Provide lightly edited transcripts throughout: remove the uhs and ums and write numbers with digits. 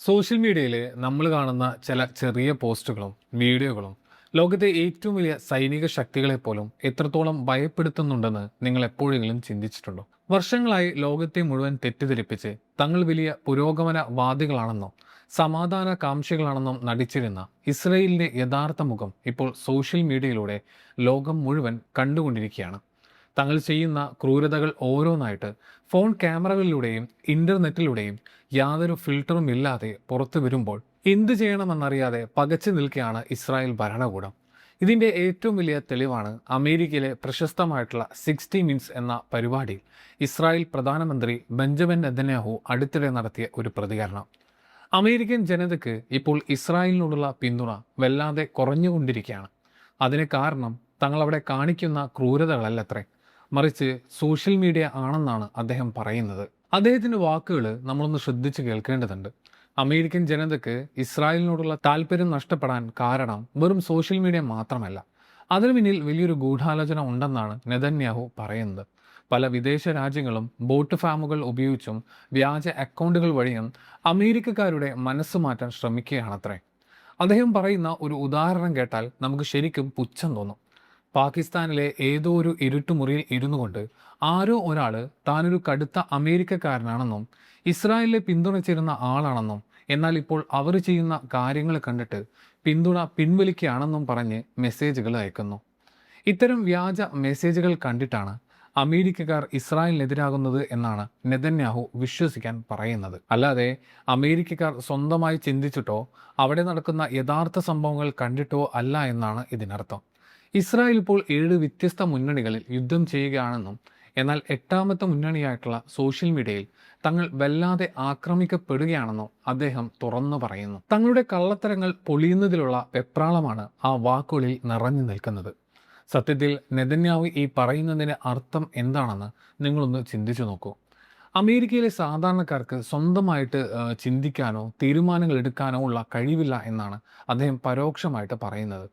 Social മീഡിയയിൽ നമ്മൾ കാണുന്ന ചില ചെറിയ പോസ്റ്റുകളും വീഡിയോകളും ലോകത്തെ ഏറ്റവും വലിയ സൈനിക ശക്തികളെ പോലും എത്രത്തോളം ഭയപ്പെടുത്തുന്നുണ്ടെന്ന് നിങ്ങൾ എപ്പോഴെങ്കിലും ചിന്തിച്ചിട്ടുണ്ടോ? വർഷങ്ങളായി ലോകത്തെ മുഴുവൻ തെറ്റിദ്ധരിപ്പിച്ച് തങ്ങൾ വലിയ പുരോഗമനവാദികളാണെന്നും സമാധാന കാംക്ഷികളാണെന്നും നടിച്ചിരുന്ന ഇസ്രയേലിന്റെ യഥാർത്ഥ മുഖം ഇപ്പോൾ സോഷ്യൽ മീഡിയയിലൂടെ ലോകം മുഴുവൻ കണ്ടുകൊണ്ടിരിക്കുകയാണ്. തങ്ങൾ ചെയ്യുന്ന ക്രൂരതകൾ ഓരോന്നായിട്ട് ഫോൺ ക്യാമറകളിലൂടെയും ഇന്റർനെറ്റിലൂടെയും യാതൊരു ഫിൽട്ടറും ഇല്ലാതെ പുറത്തു വരുമ്പോൾ എന്ത് ചെയ്യണമെന്നറിയാതെ പകച്ചു നിൽക്കുകയാണ് ഇസ്രായേൽ ഭരണകൂടം. ഇതിന്റെ ഏറ്റവും വലിയ തെളിവാണ് അമേരിക്കയിലെ പ്രശസ്തമായിട്ടുള്ള 60 മിനിറ്റ്സ് എന്ന പരിപാടിയിൽ ഇസ്രായേൽ പ്രധാനമന്ത്രി ബെഞ്ചമിൻ നെതന്യാഹു അടുത്തിടെ നടത്തിയ ഒരു പ്രതികരണം. അമേരിക്കൻ ജനതയ്ക്ക് ഇപ്പോൾ ഇസ്രായേലിനോടുള്ള പിന്തുണ വല്ലാതെ കുറഞ്ഞുകൊണ്ടിരിക്കുകയാണ്. അതിന് കാരണം തങ്ങൾ അവിടെ കാണിക്കുന്ന ക്രൂരതകളല്ലത്രേ, മറിച്ച് സോഷ്യൽ മീഡിയ ആണെന്നാണ് അദ്ദേഹം പറയുന്നത്. അദ്ദേഹത്തിന്റെ വാക്കുകൾ നമ്മളൊന്ന് ശ്രദ്ധിച്ച് കേൾക്കേണ്ടതുണ്ട്. അമേരിക്കൻ ജനതയ്ക്ക് ഇസ്രായേലിനോടുള്ള താല്പര്യം നഷ്ടപ്പെടാൻ കാരണം വെറും സോഷ്യൽ മീഡിയ മാത്രമല്ല, അതിനു പിന്നിൽ വലിയൊരു ഗൂഢാലോചന ഉണ്ടെന്നാണ് നെതന്യാഹു പറയുന്നത്. പല വിദേശ രാജ്യങ്ങളും ബോട്ട് ഫാമുകൾ ഉപയോഗിച്ചും വ്യാജ അക്കൗണ്ടുകൾ വഴിയും അമേരിക്കക്കാരുടെ മനസ്സ് മാറ്റാൻ ശ്രമിക്കുകയാണത്രേ. അദ്ദേഹം പറയുന്ന ഒരു ഉദാഹരണം കേട്ടാൽ നമുക്ക് ശരിക്കും പുച്ഛം തോന്നും. പാകിസ്ഥാനിലെ ഏതോ ഒരു ഇരുട്ടുമുറിയിൽ ഇരുന്നു കൊണ്ട് ആരോ ഒരാൾ താനൊരു കടുത്ത അമേരിക്കക്കാരനാണെന്നും ഇസ്രായേലിനെ പിന്തുണച്ചിരുന്ന ആളാണെന്നും എന്നാൽ ഇപ്പോൾ അവർ ചെയ്യുന്ന കാര്യങ്ങൾ കണ്ടിട്ട് പിന്തുണ പിൻവലിക്കുകയാണെന്നും പറഞ്ഞ് മെസ്സേജുകൾ അയക്കുന്നു. ഇത്തരം വ്യാജ മെസ്സേജുകൾ കണ്ടിട്ടാണ് അമേരിക്കക്കാർ ഇസ്രായേലിനെതിരാകുന്നത് എന്നാണ് നെതന്യാഹു വിശ്വസിക്കാൻ പറയുന്നത്. അല്ലാതെ അമേരിക്കക്കാർ സ്വന്തമായി ചിന്തിച്ചിട്ടോ അവിടെ നടക്കുന്ന യഥാർത്ഥ സംഭവങ്ങൾ കണ്ടിട്ടോ അല്ല എന്നാണ് ഇതിനർത്ഥം. ഇസ്രായേൽ ഇപ്പോൾ 7 വ്യത്യസ്ത മുന്നണികളിൽ യുദ്ധം ചെയ്യുകയാണെന്നും എന്നാൽ 8ാമത്തെ മുന്നണിയായിട്ടുള്ള സോഷ്യൽ മീഡിയയിൽ തങ്ങൾ വല്ലാതെ ആക്രമിക്കപ്പെടുകയാണെന്നും അദ്ദേഹം തുറന്നു പറയുന്നു. തങ്ങളുടെ കള്ളത്തരങ്ങൾ പൊളിയുന്നതിലുള്ള വെപ്രാളമാണ് ആ വാക്കുകളിൽ നിറഞ്ഞു നിൽക്കുന്നത്. സത്യത്തിൽ നെതന്യാഹു ഈ പറയുന്നതിന് അർത്ഥം എന്താണെന്ന് നിങ്ങളൊന്ന് ചിന്തിച്ചു നോക്കൂ. അമേരിക്കയിലെ സാധാരണക്കാർക്ക് സ്വന്തമായിട്ട് ചിന്തിക്കാനോ തീരുമാനങ്ങൾ എടുക്കാനോ ഉള്ള കഴിവില്ല എന്നാണ് അദ്ദേഹം പരോക്ഷമായിട്ട് പറയുന്നത്.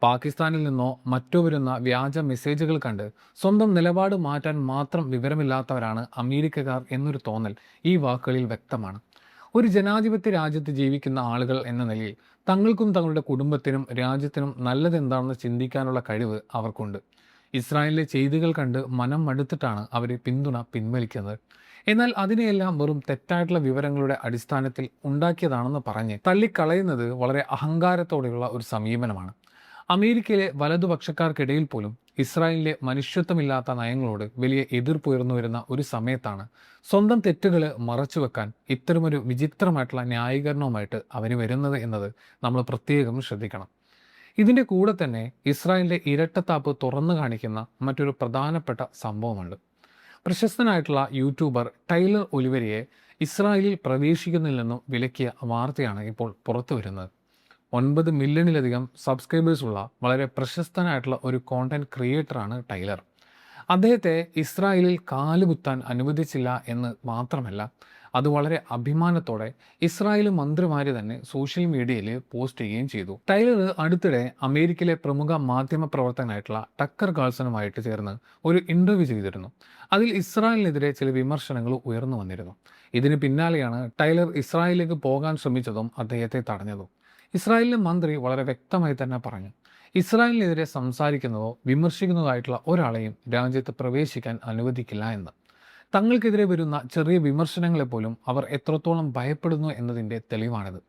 പാകിസ്ഥാനിൽ നിന്നോ മറ്റോ വരുന്ന വ്യാജ മെസ്സേജുകൾ കണ്ട് സ്വന്തം നിലപാട് മാറ്റാൻ മാത്രം വിവരമില്ലാത്തവരാണ് അമേരിക്കക്കാർ എന്നൊരു തോന്നൽ ഈ വാക്കുകളിൽ വ്യക്തമാണ്. ഒരു ജനാധിപത്യ രാജ്യത്ത് ജീവിക്കുന്ന ആളുകൾ എന്ന നിലയിൽ തങ്ങൾക്കും തങ്ങളുടെ കുടുംബത്തിനും രാജ്യത്തിനും നല്ലതെന്താണെന്ന് ചിന്തിക്കാനുള്ള കഴിവ് അവർക്കുണ്ട്. ഇസ്രായേലിലെ ചെയ്തികൾ കണ്ട് മനം മടുത്തിട്ടാണ് അവർ പിന്തുണ പിൻവലിക്കുന്നത്. എന്നാൽ അതിനെയെല്ലാം വെറും തെറ്റായിട്ടുള്ള വിവരങ്ങളുടെ അടിസ്ഥാനത്തിൽ ഉണ്ടാക്കിയതാണെന്ന് പറഞ്ഞ് തള്ളിക്കളയുന്നത് വളരെ അഹങ്കാരത്തോടെയുള്ള ഒരു സമീപനമാണ്. അമേരിക്കയിലെ വലതുപക്ഷക്കാർക്കിടയിൽ പോലും ഇസ്രായേലിലെ മനുഷ്യത്വമില്ലാത്ത നയങ്ങളോട് വലിയ എതിർപ്പുയർന്നു വരുന്ന ഒരു സമയത്താണ് സ്വന്തം തെറ്റുകൾ മറച്ചുവെക്കാൻ ഇത്തരമൊരു വിചിത്രമായിട്ടുള്ള ന്യായീകരണവുമായിട്ട് അവർ വരുന്നത് എന്നത് നമ്മൾ പ്രത്യേകം ശ്രദ്ധിക്കണം. ഇതിൻ്റെ കൂടെ തന്നെ ഇസ്രായേലിൻ്റെ ഇരട്ടത്താപ്പ് തുറന്നു കാണിക്കുന്ന മറ്റൊരു പ്രധാനപ്പെട്ട സംഭവമുണ്ട്. പ്രശസ്തനായിട്ടുള്ള യൂട്യൂബർ ടൈലർ ഒലിവരിയെ ഇസ്രായേലിൽ പ്രവേശിക്കുന്നില്ലെന്നും വിലക്കിയ വാർത്തയാണ് ഇപ്പോൾ പുറത്തു വരുന്നത്. 9 മില്യണിലധികം സബ്സ്ക്രൈബേഴ്സ് ഉള്ള വളരെ പ്രശസ്തനായിട്ടുള്ള ഒരു കോണ്ടന്റ് ക്രിയേറ്ററാണ് ടൈലർ. അദ്ദേഹത്തെ ഇസ്രായേലിൽ കാലുകുത്താൻ അനുവദിച്ചില്ല എന്ന് മാത്രമല്ല, അത് വളരെ അഭിമാനത്തോടെ ഇസ്രായേൽ മന്ത്രിമാർ തന്നെ സോഷ്യൽ മീഡിയയിൽ പോസ്റ്റ് ചെയ്യുകയും ചെയ്തു. ടൈലർ അടുത്തിടെ അമേരിക്കയിലെ പ്രമുഖ മാധ്യമ പ്രവർത്തകനായിട്ടുള്ള ടക്കർ കാൾസണുമായിട്ട് ചേർന്ന് ഒരു ഇന്റർവ്യൂ ചെയ്തിരുന്നു. അതിൽ ഇസ്രായേലിനെതിരെ ചില വിമർശനങ്ങൾ ഉയർന്നു വന്നിരുന്നു. ഇതിന് പിന്നാലെയാണ് ടൈലർ ഇസ്രായേലിലേക്ക് പോകാൻ ശ്രമിച്ചതും അദ്ദേഹത്തെ തടഞ്ഞതും. ഇസ്രായേലിലെ മന്ത്രി വളരെ വ്യക്തമായി തന്നെ പറഞ്ഞു, ഇസ്രായേലിനെതിരെ സംസാരിക്കുന്നതോ വിമർശിക്കുന്നതായിട്ടുള്ള ഒരാളെയും രാജ്യത്ത് പ്രവേശിക്കാൻ അനുവദിക്കില്ല എന്ന്. തങ്ങൾക്കെതിരെ വരുന്ന ചെറിയ വിമർശനങ്ങളെപ്പോലും അവർ എത്രത്തോളം ഭയപ്പെടുന്നു എന്നതിൻ്റെ തെളിവാണിത്.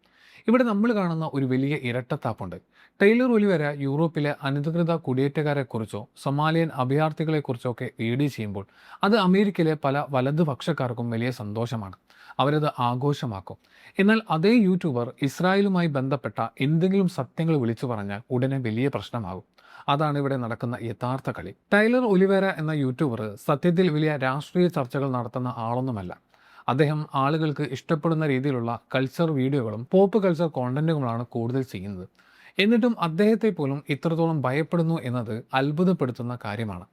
ഇവിടെ നമ്മൾ കാണുന്ന ഒരു വലിയ ഇരട്ടത്താപ്പുണ്ട്. ടൈലർ ഒലിവര യൂറോപ്പിലെ അനധികൃത കുടിയേറ്റക്കാരെക്കുറിച്ചോ സൊമാലിയൻ അഭയാർത്ഥികളെക്കുറിച്ചോ ഒക്കെ വീഡിയോ ചെയ്യുമ്പോൾ അത് അമേരിക്കയിലെ പല വലതുപക്ഷക്കാർക്കും വലിയ സന്തോഷമാണ്. അവരത് ആഘോഷമാക്കും. എന്നാൽ അതേ യൂട്യൂബർ ഇസ്രായേലുമായി ബന്ധപ്പെട്ട എന്തെങ്കിലും സത്യങ്ങൾ വിളിച്ചു പറഞ്ഞാൽ ഉടനെ വലിയ പ്രശ്നമാകും. അതാണ് ഇവിടെ നടക്കുന്ന യഥാർത്ഥ കളി. ടൈലർ ഒലിവേര എന്ന യൂട്യൂബർ സത്യത്തിൽ വലിയ രാഷ്ട്രീയ ചർച്ചകൾ നടത്തുന്ന ആളൊന്നുമല്ല. അദ്ദേഹം ആളുകൾക്ക് ഇഷ്ടപ്പെടുന്ന രീതിയിലുള്ള കൾച്ചർ വീഡിയോകളും പോപ്പ് കൾച്ചർ കോണ്ടന്റുകളാണ് കൂടുതൽ ചെയ്യുന്നത്. എന്നിട്ടും അദ്ദേഹത്തെ പോലും ഇത്രത്തോളം ഭയപ്പെടുന്നു എന്നത് അത്ഭുതപ്പെടുത്തുന്ന കാര്യമാണ്.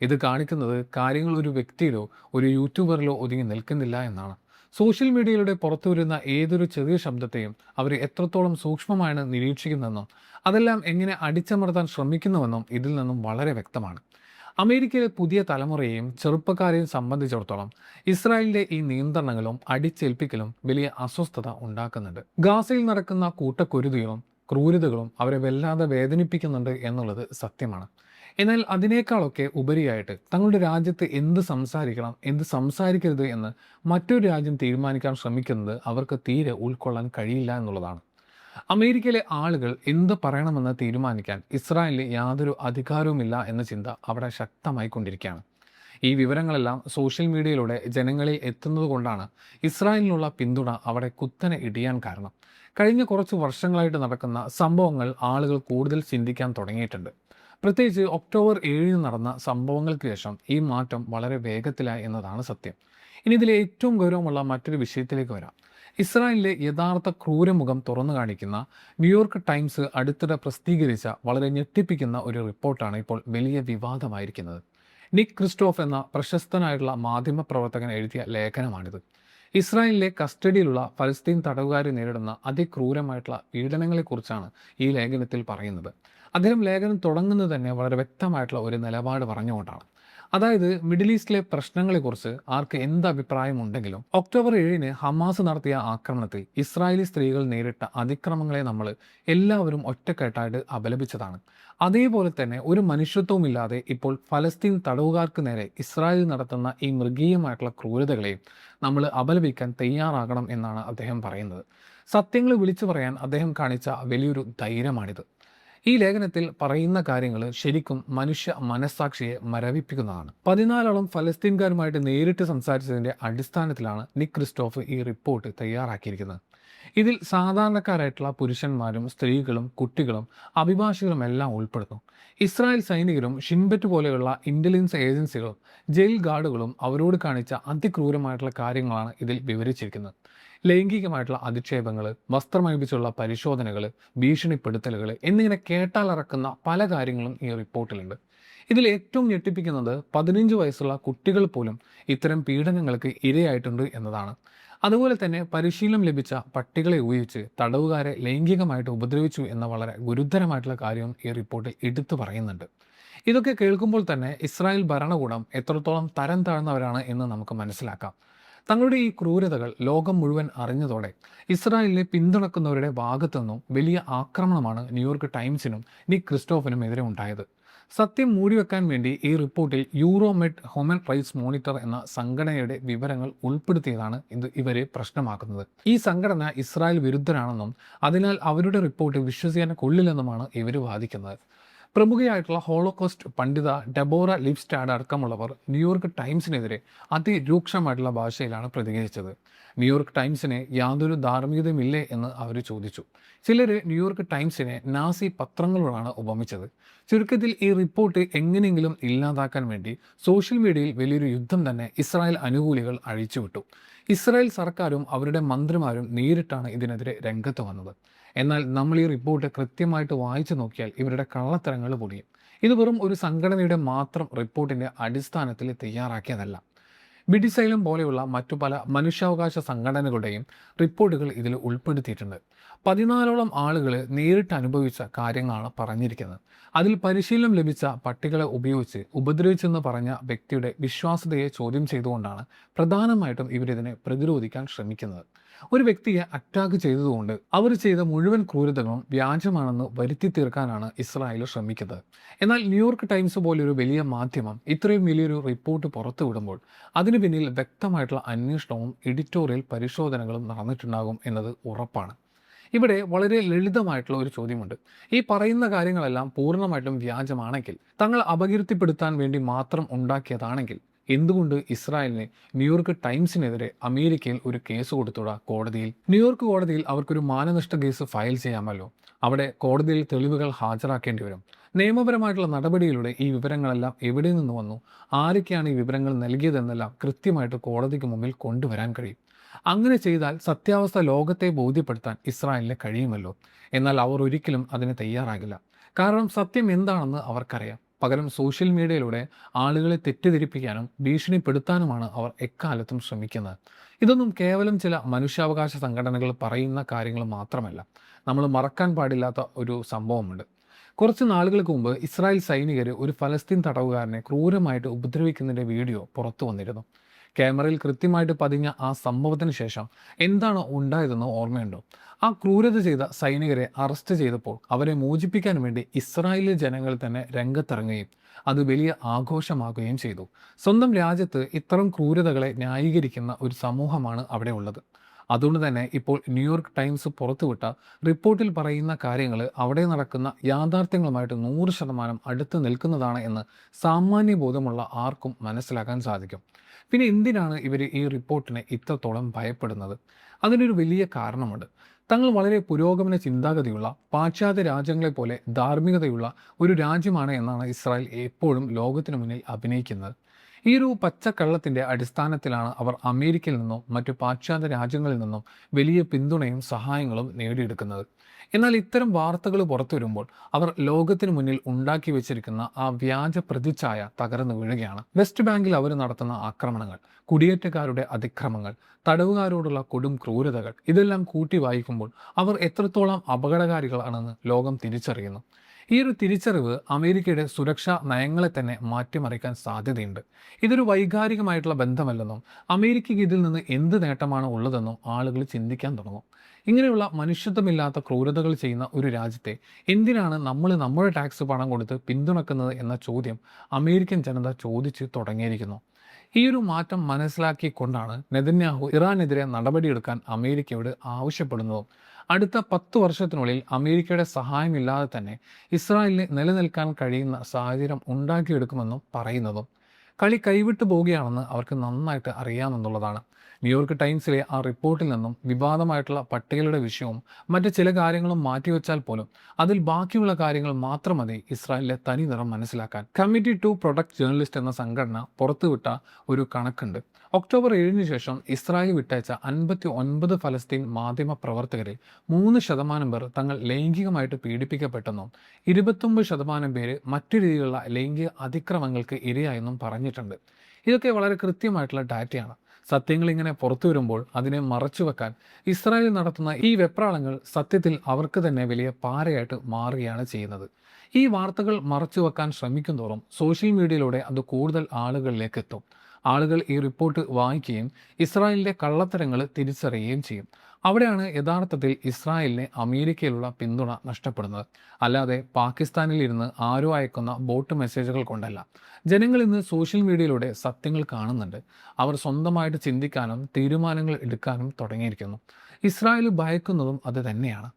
ഇത് കാണിക്കുന്നത് കാര്യങ്ങൾ ഒരു വ്യക്തിയിലോ ഒരു യൂട്യൂബറിലോ ഒതുങ്ങി നിൽക്കുന്നില്ല എന്നാണ്. സോഷ്യൽ മീഡിയയിലൂടെ പുറത്തു വരുന്ന ഏതൊരു ചെറിയ ശബ്ദത്തെയും അവർ എത്രത്തോളം സൂക്ഷ്മമാണ് നിരീക്ഷിക്കുന്നതെന്നും അതെല്ലാം എങ്ങനെ അടിച്ചമർത്താൻ ശ്രമിക്കുന്നുവെന്നും ഇതിൽ നിന്നും വളരെ വ്യക്തമാണ്. അമേരിക്കയിലെ പുതിയ തലമുറയെയും ചെറുപ്പക്കാരെയും സംബന്ധിച്ചിടത്തോളം ഇസ്രായേലിന്റെ ഈ നിയന്ത്രണങ്ങളും അടിച്ചേൽപ്പിക്കലും വലിയ അസ്വസ്ഥത ഉണ്ടാക്കുന്നുണ്ട്. ഗാസയിൽ നടക്കുന്ന കൂട്ടക്കുരുതികളും ക്രൂരതകളും അവരെ വല്ലാതെ വേദനിപ്പിക്കുന്നുണ്ട് എന്നുള്ളത് സത്യമാണ്. എന്നാൽ അതിനേക്കാളൊക്കെ ഉപരിയായിട്ട് തങ്ങളുടെ രാജ്യത്ത് എന്ത് സംസാരിക്കണം, എന്ത് സംസാരിക്കരുത് എന്ന് മറ്റൊരു രാജ്യം തീരുമാനിക്കാൻ ശ്രമിക്കുന്നത് അവർക്ക് തീരെ ഉൾക്കൊള്ളാൻ കഴിയില്ല എന്നുള്ളതാണ്. അമേരിക്കയിലെ ആളുകൾ എന്ത് പറയണമെന്ന് തീരുമാനിക്കാൻ ഇസ്രായേലിന് യാതൊരു അധികാരവുമില്ല എന്ന ചിന്ത അവിടെ ശക്തമായി കൊണ്ടിരിക്കുകയാണ്. ഈ വിവരങ്ങളെല്ലാം സോഷ്യൽ മീഡിയയിലൂടെ ജനങ്ങളിൽ എത്തുന്നത് കൊണ്ടാണ് ഇസ്രായേലിനുള്ള പിന്തുണ അവിടെ കുത്തനെ ഇടിയാൻ കാരണം. കഴിഞ്ഞ കുറച്ച് വർഷങ്ങളായിട്ട് നടക്കുന്ന സംഭവങ്ങൾ ആളുകൾ കൂടുതൽ ചിന്തിക്കാൻ തുടങ്ങിയിട്ടുണ്ട്. പ്രത്യേകിച്ച് ഒക്ടോബർ 7 നടന്ന സംഭവങ്ങൾക്ക് ശേഷം ഈ മാറ്റം വളരെ വേഗത്തിലായി എന്നതാണ് സത്യം. ഇനി ഇതിലെ ഏറ്റവും ഗൗരവമുള്ള മറ്റൊരു വിഷയത്തിലേക്ക് വരാം. ഇസ്രായേലിലെ യഥാർത്ഥ ക്രൂരമുഖം തുറന്നു കാണിക്കുന്ന ന്യൂയോർക്ക് ടൈംസ് അടുത്തിടെ പ്രസിദ്ധീകരിച്ച വളരെ ഞെട്ടിപ്പിക്കുന്ന ഒരു റിപ്പോർട്ടാണ് ഇപ്പോൾ വലിയ വിവാദമായിരിക്കുന്നത്. നിക് ക്രിസ്റ്റോഫ് എന്ന പ്രശസ്തനായിട്ടുള്ള മാധ്യമപ്രവർത്തകൻ എഴുതിയ ലേഖനമാണിത്. ഇസ്രായേലിലെ കസ്റ്റഡിയിലുള്ള ഫലസ്തീൻ തടവുകാരെ നേരിടുന്ന അതിക്രൂരമായിട്ടുള്ള പീഡനങ്ങളെക്കുറിച്ചാണ് ഈ ലേഖനത്തിൽ പറയുന്നത്. അദ്ദേഹം ലേഖനം തുടങ്ങുന്നത് തന്നെ വളരെ വ്യക്തമായിട്ടുള്ള ഒരു നിലപാട് പറഞ്ഞുകൊണ്ടാണ്. അതായത് മിഡിൽ ഈസ്റ്റിലെ പ്രശ്നങ്ങളെക്കുറിച്ച് ആർക്ക് എന്ത് അഭിപ്രായമുണ്ടെങ്കിലും ഒക്ടോബർ 7 ഹമാസ് നടത്തിയ ആക്രമണത്തിൽ ഇസ്രായേലി സ്ത്രീകൾ നേരിട്ട അതിക്രമങ്ങളെ നമ്മൾ എല്ലാവരും ഒറ്റക്കെട്ടായിട്ട് അപലപിച്ചതാണ്. അതേപോലെ തന്നെ ഒരു മനുഷ്യത്വവുമില്ലാതെ ഇപ്പോൾ ഫലസ്തീൻ തടവുകാർക്ക് നേരെ ഇസ്രായേൽ നടത്തുന്ന ഈ മൃഗീയമായിട്ടുള്ള ക്രൂരതകളെയും നമ്മൾ അപലപിക്കാൻ തയ്യാറാകണം എന്നാണ് അദ്ദേഹം പറയുന്നത്. സത്യങ്ങൾ വിളിച്ചു പറയാൻ അദ്ദേഹം കാണിച്ച വലിയൊരു ധൈര്യമാണിത്. ഈ ലേഖനത്തിൽ പറയുന്ന കാര്യങ്ങൾ ശരിക്കും മനുഷ്യ മനസ്സാക്ഷിയെ മരവിപ്പിക്കുന്നതാണ്. 14ഓളം ഫലസ്തീൻകാരുമായിട്ട് നേരിട്ട് സംസാരിച്ചതിൻ്റെ അടിസ്ഥാനത്തിലാണ് നിക് ക്രിസ്റ്റോഫ് ഈ റിപ്പോർട്ട് തയ്യാറാക്കിയിരിക്കുന്നത്. ഇതിൽ സാധാരണക്കാരായിട്ടുള്ള പുരുഷന്മാരും സ്ത്രീകളും കുട്ടികളും അഭിഭാഷകരും എല്ലാം ഉൾപ്പെടുന്നു. ഇസ്രായേൽ സൈനികരും ഷിൻബെറ്റ് പോലെയുള്ള ഇന്റലിജൻസ് ഏജൻസികളും ജയിൽ ഗാർഡുകളും അവരോട് കാണിച്ച അതിക്രൂരമായിട്ടുള്ള കാര്യങ്ങളാണ് ഇതിൽ വിവരിച്ചിരിക്കുന്നത്. ലൈംഗികമായിട്ടുള്ള അധിക്ഷേപങ്ങൾ, വസ്ത്രമഴിപ്പിച്ചുള്ള പരിശോധനകൾ, ഭീഷണിപ്പെടുത്തലുകൾ എന്നിങ്ങനെ കേട്ടാലറക്കുന്ന പല കാര്യങ്ങളും ഈ റിപ്പോർട്ടിലുണ്ട്. ഇതിൽ ഏറ്റവും ഞെട്ടിപ്പിക്കുന്നത് 15 വയസ്സുള്ള കുട്ടികൾ പോലും ഇത്തരം പീഡനങ്ങൾക്ക് ഇരയായിട്ടുണ്ട് എന്നതാണ്. അതുപോലെ തന്നെ പരിശീലനം ലഭിച്ച പട്ടികളെ ഉപയോഗിച്ച് തടവുകാരെ ലൈംഗികമായിട്ട് ഉപദ്രവിച്ചു എന്ന വളരെ ഗുരുതരമായിട്ടുള്ള കാര്യം ഈ റിപ്പോർട്ടിൽ എടുത്തു പറയുന്നുണ്ട്. ഇതൊക്കെ കേൾക്കുമ്പോൾ തന്നെ ഇസ്രായേൽ ഭരണകൂടം എത്രത്തോളം തരം താഴ്ന്നവരാണ് എന്ന് നമുക്ക് മനസ്സിലാക്കാം. തങ്ങളുടെ ഈ ക്രൂരതകൾ ലോകം മുഴുവൻ അറിഞ്ഞതോടെ ഇസ്രായേലിനെ പിന്തുണക്കുന്നവരുടെ ഭാഗത്തുനിന്നും വലിയ ആക്രമണമാണ് ന്യൂയോർക്ക് ടൈംസിനും നിക് ക്രിസ്റ്റോഫിനും എതിരെ ഉണ്ടായത്. സത്യം മൂടിവെക്കാൻ വേണ്ടി ഈ റിപ്പോർട്ടിൽ യൂറോമെഡ് ഹ്യൂമൻ റൈറ്റ്സ് മോണിറ്റർ എന്ന സംഘടനയുടെ വിവരങ്ങൾ ഉൾപ്പെടുത്തിയതാണ് ഇവരെ പ്രശ്നമാക്കുന്നത്. ഈ സംഘടന ഇസ്രായേൽ വിരുദ്ധരാണെന്നും അതിനാൽ അവരുടെ റിപ്പോർട്ട് വിശ്വസിക്കാൻ കൊള്ളില്ലെന്നുമാണ് ഇവർ വാദിക്കുന്നത്. പ്രമുഖയായിട്ടുള്ള ഹോളോകോസ്റ്റ് പണ്ഡിത ഡെബോറ ലിപ്സ്റ്റാഡ് അടക്കമുള്ളവർ ന്യൂയോർക്ക് ടൈംസിനെതിരെ അതിരൂക്ഷമായിട്ടുള്ള ഭാഷയിലാണ് പ്രതികരിച്ചത്. ന്യൂയോർക്ക് ടൈംസിനെ യാതൊരു ധാർമ്മികതയുമില്ലേ എന്ന് അവർ ചോദിച്ചു. ചിലർ ന്യൂയോർക്ക് ടൈംസിനെ നാസി പത്രങ്ങളോടാണ് ഉപമിച്ചത്. ചുരുക്കത്തിൽ ഈ റിപ്പോർട്ട് എങ്ങനെയെങ്കിലും ഇല്ലാതാക്കാൻ വേണ്ടി സോഷ്യൽ മീഡിയയിൽ വലിയൊരു യുദ്ധം തന്നെ ഇസ്രായേൽ അനുകൂലികൾ അഴിച്ചുവിട്ടു. ഇസ്രായേൽ സർക്കാരും അവരുടെ മന്ത്രിമാരും നേരിട്ടാണ് ഇതിനെതിരെ രംഗത്ത് വന്നത്. എന്നാൽ നമ്മൾ ഈ റിപ്പോർട്ട് കൃത്യമായിട്ട് വായിച്ചു നോക്കിയാൽ ഇവരുടെ കള്ളത്തരങ്ങൾ പൊടിയും. ഇത് വെറും ഒരു സംഘടനയുടെ മാത്രം റിപ്പോർട്ടിൻ്റെ അടിസ്ഥാനത്തിൽ തയ്യാറാക്കിയതല്ല. ബിഡിസൈലം പോലെയുള്ള മറ്റു പല മനുഷ്യാവകാശ സംഘടനകളുടെയും റിപ്പോർട്ടുകൾ ഇതിൽ ഉൾപ്പെടുത്തിയിട്ടുണ്ട്. 14ഓളം ആളുകൾ നേരിട്ട് അനുഭവിച്ച കാര്യങ്ങളാണ് പറഞ്ഞിരിക്കുന്നത്. അതിൽ പരിശീലനം ലഭിച്ച പട്ടികളെ ഉപയോഗിച്ച് ഉപദ്രവിച്ചെന്ന് പറഞ്ഞ വ്യക്തിയുടെ വിശ്വാസ്യതയെ ചോദ്യം ചെയ്തുകൊണ്ടാണ് പ്രധാനമായിട്ടും ഇവരിതിനെ പ്രതിരോധിക്കാൻ ശ്രമിക്കുന്നത്. ഒരു വ്യക്തിയെ അറ്റാക്ക് ചെയ്തതുകൊണ്ട് അവർ ചെയ്ത മുഴുവൻ ക്രൂരതകളും വ്യാജമാണെന്ന് വരുത്തി തീർക്കാനാണ് ഇസ്രായേൽ ശ്രമിക്കുന്നത്. എന്നാൽ ന്യൂയോർക്ക് ടൈംസ് പോലൊരു വലിയ മാധ്യമം ഇത്രയും വലിയൊരു റിപ്പോർട്ട് പുറത്തുവിടുമ്പോൾ അതിന് പിന്നിൽ വ്യക്തമായിട്ടുള്ള അന്വേഷണവും എഡിറ്റോറിയൽ പരിശോധനകളും നടന്നിട്ടുണ്ടാകും എന്നത് ഉറപ്പാണ്. ഇവിടെ വളരെ ലളിതമായിട്ടുള്ള ഒരു ചോദ്യമുണ്ട്. ഈ പറയുന്ന കാര്യങ്ങളെല്ലാം പൂർണ്ണമായിട്ടും വ്യാജമാണെങ്കിൽ, തങ്ങൾ അപകീർത്തിപ്പെടുത്താൻ വേണ്ടി മാത്രം ഉണ്ടാക്കിയതാണെങ്കിൽ എന്തുകൊണ്ട് ഇസ്രായേലിനെ ന്യൂയോർക്ക് ടൈംസിനെതിരെ അമേരിക്കയിൽ ഒരു കേസ് കൊടുത്തുകൂടാ കോടതിയിൽ? ന്യൂയോർക്ക് കോടതിയിൽ അവർക്കൊരു മാനനഷ്ട കേസ് ഫയൽ ചെയ്യാമല്ലോ. അവിടെ കോടതിയിൽ തെളിവുകൾ ഹാജരാക്കേണ്ടി വരും. നിയമപരമായിട്ടുള്ള നടപടിയിലൂടെ ഈ വിവരങ്ങളെല്ലാം എവിടെ നിന്ന് വന്നു, ആരൊക്കെയാണ് ഈ വിവരങ്ങൾ നൽകിയതെന്നെല്ലാം കൃത്യമായിട്ട് കോടതിക്ക് മുമ്പിൽ കൊണ്ടുവരാൻ കഴിയും. അങ്ങനെ ചെയ്താൽ സത്യാവസ്ഥ ലോകത്തെ ബോധ്യപ്പെടുത്താൻ ഇസ്രായേലിന് കഴിയുമല്ലോ. എന്നാൽ അവർ ഒരിക്കലും അതിന് തയ്യാറാകില്ല. കാരണം സത്യം എന്താണെന്ന് അവർക്കറിയാം. പകരം സോഷ്യൽ മീഡിയയിലൂടെ ആളുകളെ തെറ്റിദ്ധരിപ്പിക്കാനും ഭീഷണിപ്പെടുത്താനുമാണ് അവർ എക്കാലത്തും ശ്രമിക്കുന്നത്. ഇതൊന്നും കേവലം ചില മനുഷ്യാവകാശ സംഘടനകൾ പറയുന്ന കാര്യങ്ങൾ മാത്രമല്ല. നമ്മൾ മറക്കാൻ പാടില്ലാത്ത ഒരു സംഭവമുണ്ട്. കുറച്ച് നാളുകൾക്ക് മുമ്പ് ഇസ്രായേൽ സൈനികർ ഒരു ഫലസ്തീൻ തടവുകാരനെ ക്രൂരമായിട്ട് ഉപദ്രവിക്കുന്നതിൻ്റെ വീഡിയോ പുറത്തു വന്നിരുന്നു. ക്യാമറയിൽ കൃത്യമായിട്ട് പതിഞ്ഞ ആ സംഭവത്തിന് ശേഷം എന്താണ് ഉണ്ടായതെന്ന് ഓർമ്മയുണ്ടോ? ആ ക്രൂരത ചെയ്ത സൈനികരെ അറസ്റ്റ് ചെയ്തപ്പോൾ അവരെ മോചിപ്പിക്കാൻ വേണ്ടി ഇസ്രായേലിലെ ജനങ്ങൾ തന്നെ രംഗത്തിറങ്ങുകയും അത് വലിയ ആഘോഷമാകുകയും ചെയ്തു. സ്വന്തം രാജ്യത്ത് ഇത്തരം ക്രൂരതകളെ ന്യായീകരിക്കുന്ന ഒരു സമൂഹമാണ് അവിടെ ഉള്ളത്. അതുകൊണ്ട് തന്നെ ഇപ്പോൾ ന്യൂയോർക്ക് ടൈംസ് പുറത്തുവിട്ട റിപ്പോർട്ടിൽ പറയുന്ന കാര്യങ്ങൾ അവിടെ നടക്കുന്ന യാഥാർത്ഥ്യങ്ങളുമായിട്ട് 100% അടുത്ത് നിൽക്കുന്നതാണ് എന്ന് സാമാന്യ ബോധമുള്ള ആർക്കും മനസ്സിലാക്കാൻ സാധിക്കും. പിന്നെ എന്തിനാണ് ഇവർ ഈ റിപ്പോർട്ടിനെ ഇത്രത്തോളം ഭയപ്പെടുന്നത്? അതിനൊരു വലിയ കാരണമുണ്ട്. തങ്ങൾ വളരെ പുരോഗമന ചിന്താഗതിയുള്ള പാശ്ചാത്യ രാജ്യങ്ങളെ പോലെ ധാർമ്മികതയുള്ള ഒരു രാജ്യമാണ് എന്നാണ് ഇസ്രായേൽ എപ്പോഴും ലോകത്തിനു മുന്നിൽ അഭിനയിക്കുന്നത്. ഈ ഒരു പച്ചക്കള്ളത്തിൻ്റെ അടിസ്ഥാനത്തിലാണ് അവർ അമേരിക്കയിൽ നിന്നും മറ്റു പാശ്ചാത്യ രാജ്യങ്ങളിൽ നിന്നും വലിയ പിന്തുണയും സഹായങ്ങളും നേടിയെടുക്കുന്നത്. എന്നാൽ ഇത്തരം വാർത്തകൾ പുറത്തു വരുമ്പോൾ അവർ ലോകത്തിന് മുന്നിൽ ഉണ്ടാക്കി വെച്ചിരിക്കുന്ന ആ വ്യാജ പ്രതിച്ഛായ തകർന്നു വീഴുകയാണ്. വെസ്റ്റ് ബാങ്കിൽ അവർ നടത്തുന്ന ആക്രമണങ്ങൾ, കുടിയേറ്റക്കാരുടെ അതിക്രമങ്ങൾ, തടവുകാരോടുള്ള കൊടും ക്രൂരതകൾ, ഇതെല്ലാം കൂട്ടി വായിക്കുമ്പോൾ അവർ എത്രത്തോളം അപകടകാരികളാണെന്ന് ലോകം തിരിച്ചറിയുന്നു. ഈ ഒരു തിരിച്ചറിവ് അമേരിക്കയുടെ സുരക്ഷാ നയങ്ങളെ തന്നെ മാറ്റിമറിക്കാൻ സാധ്യതയുണ്ട്. ഇതൊരു വൈകാരികമായിട്ടുള്ള ബന്ധമല്ലെന്നും അമേരിക്കയ്ക്ക് ഇതിൽ നിന്ന് എന്ത് നേട്ടമാണ് ഉള്ളതെന്നും ആളുകൾ ചിന്തിക്കാൻ തുടങ്ങും. ഇങ്ങനെയുള്ള മനുഷ്യത്വമില്ലാത്ത ക്രൂരതകൾ ചെയ്യുന്ന ഒരു രാജ്യത്തെ എന്തിനാണ് നമ്മൾ നമ്മുടെ ടാക്സ് പണം കൊടുത്ത് പിന്തുണക്കുന്നത് എന്ന ചോദ്യം അമേരിക്കൻ ജനത ചോദിച്ച് തുടങ്ങിയിരിക്കുന്നു. ഈ ഒരു മാറ്റം മനസ്സിലാക്കിക്കൊണ്ടാണ് നെതന്യാഹു ഇറാനെതിരെ നടപടിയെടുക്കാൻ അമേരിക്കയോട് ആവശ്യപ്പെടുന്നതും അടുത്ത 10 വർഷത്തിനുള്ളിൽ അമേരിക്കയുടെ സഹായമില്ലാതെ തന്നെ ഇസ്രായേലിന് നിലനിൽക്കാൻ കഴിയുന്ന സാഹചര്യം ഉണ്ടാക്കിയെടുക്കുമെന്നും പറയുന്നതും. കളി കൈവിട്ടു പോവുകയാണെന്ന് അവർക്ക് നന്നായിട്ട് അറിയാമെന്നുള്ളതാണ്. ന്യൂയോർക്ക് ടൈംസിലെ ആ റിപ്പോർട്ടിൽ നിന്നും വിവാദമായിട്ടുള്ള പട്ടികയുടെ വിഷയവും മറ്റ് ചില കാര്യങ്ങളും മാറ്റിവെച്ചാൽ പോലും അതിൽ ബാക്കിയുള്ള കാര്യങ്ങൾ മാത്രം മതി ഇസ്രായേലിലെ തനി നിറം മനസ്സിലാക്കാൻ. കമ്മിറ്റി ടു പ്രൊട്ടക്ട് ജേർണലിസ്റ്റ് എന്ന സംഘടന പുറത്തുവിട്ട ഒരു കണക്കുണ്ട്. ഒക്ടോബർ 7 ശേഷം ഇസ്രായേൽ വിട്ടയച്ച 59 ഫലസ്തീൻ മാധ്യമ പ്രവർത്തകരിൽ 3% പേർ തങ്ങൾ ലൈംഗികമായിട്ട് പീഡിപ്പിക്കപ്പെട്ടെന്നും 29% പേര് മറ്റു രീതിയിലുള്ള ലൈംഗിക അതിക്രമങ്ങൾക്ക് ഇരയായെന്നും പറഞ്ഞിട്ടുണ്ട്. ഇതൊക്കെ വളരെ കൃത്യമായിട്ടുള്ള ഡാറ്റയാണ്. സത്യങ്ങൾ ഇങ്ങനെ പുറത്തു വരുമ്പോൾ അതിനെ മറച്ചുവെക്കാൻ ഇസ്രായേൽ നടത്തുന്ന ഈ വെപ്രാളങ്ങൾ സത്യത്തിൽ അവർക്ക് തന്നെ വലിയ പാരയായിട്ട് മാറുകയാണ് ചെയ്യുന്നത്. ഈ വാർത്തകൾ മറച്ചുവെക്കാൻ ശ്രമിക്കും തോറും സോഷ്യൽ മീഡിയയിലൂടെ അത് കൂടുതൽ ആളുകളിലേക്ക് എത്തും. ആളുകൾ ഈ റിപ്പോർട്ട് വായിക്കുകയും ഇസ്രായേലിൻ്റെ കള്ളത്തരങ്ങൾ തിരിച്ചറിയുകയും ചെയ്യും. അവിടെയാണ് യഥാർത്ഥത്തിൽ ഇസ്രായേലിനെ അമേരിക്കയിലുള്ള പിന്തുണ നഷ്ടപ്പെടുന്നത്. അല്ലാതെ പാകിസ്ഥാനിൽ ഇരുന്ന് ആരോ അയക്കുന്ന ബോട്ട് മെസ്സേജുകൾ കൊണ്ടല്ല. ജനങ്ങൾ ഇന്ന് സോഷ്യൽ മീഡിയയിലൂടെ സത്യങ്ങൾ കാണുന്നുണ്ട്. അവർ സ്വന്തമായിട്ട് ചിന്തിക്കാനും തീരുമാനങ്ങൾ എടുക്കാനും തുടങ്ങിയിരിക്കുന്നു. ഇസ്രായേൽ ഭയക്കുന്നതും അത് തന്നെയാണ്.